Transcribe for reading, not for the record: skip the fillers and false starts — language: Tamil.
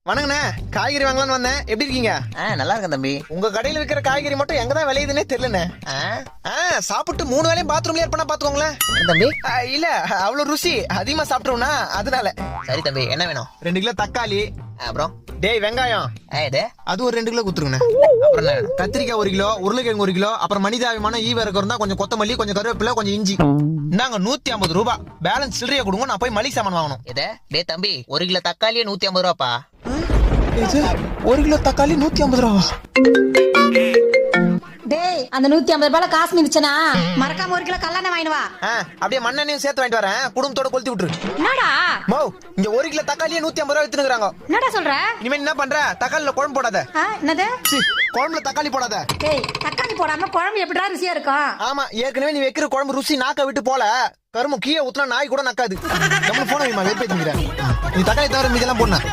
வணங்கண்ணே, காய்கறி வாங்கலாம்னு வந்தேன். எப்படி இருக்கீங்க? நல்லா இருக்கேன் தம்பி. உங்க கடையில விக்கிற காய்கறி மட்டும் எங்கதான் விளையுதுன்னே தெரியலண்ணே. சாப்பிட்டு 3 வேளையும் பாத்ரூம்ல ஏற்பா பாத்துக்கோங்களேன் தம்பி. இல்ல அவ்வளவு ருசி அதிகமா சாப்பிட்டுருவோம்னா அதனால. சரி தம்பி, என்ன வேணும்? 2 கிலோ தக்காளி. அப்புறம் டேய் வெங்காயம் அது ஒரு 2 கிலோ குத்துருங்கண்ணே. அப்புறம் என்ன வேணும்? கத்திரிக்காய் 1 கிலோ, உருளைக்கிழங்கு 1 கிலோ, அப்புறம் மனிதாபிமான ஈவரக்கம் இருந்தா கொஞ்சம் கொத்தமல்லி, கொஞ்சம் கருவேப்பிலை, கொஞ்சம் இஞ்சி. இந்தாங்க 150 ரூபாய். பேலன்ஸ் சில்லறையா கொடுங்க, நான் போய் மளிகை சாமான் வாங்கணும். டே தம்பி, 1 கிலோ தக்காளியே 150 ரூபாப்பா. இது 1 கிலோ தக்காளி 150 ரூபா. டேய், அந்த 150 ரூபாய் காசு மிச்சனா மறக்காம 1 கிலோ கல்லெண்ணெய் வாங்கிட்டு வா. அப்படியே மண்ணெண்ணையும் சேர்த்து வாங்கிட்டு வரேன். குடும்பத்தோட கொளுத்தி விட்டுரு. என்னடா மோ, இங்க 1 கிலோ தக்காளியே 150 ரூபாய் வித்துனுக்குறாங்க. என்னடா சொல்ற? இனிமே என்ன பண்ற? தக்காளில குழம்பு போடாத. என்னது? குழம்புல தக்காளி போடாத. டேய், தக்காளி போடாம குழம்பு எப்படிடா ருசியா இருக்கும்? ஆமா, ஏற்கனவே நீ வைக்கிற குழம்பு ருசி நாக்க விட்டு போல. கருமம் கீழே ஊத்துனா நாய் கூட நக்காது. நம்ம போன வெறுப்பேத்துங்கிறேன். நீ தக்காளி தவிர மீதெல்லாம் போடணும்.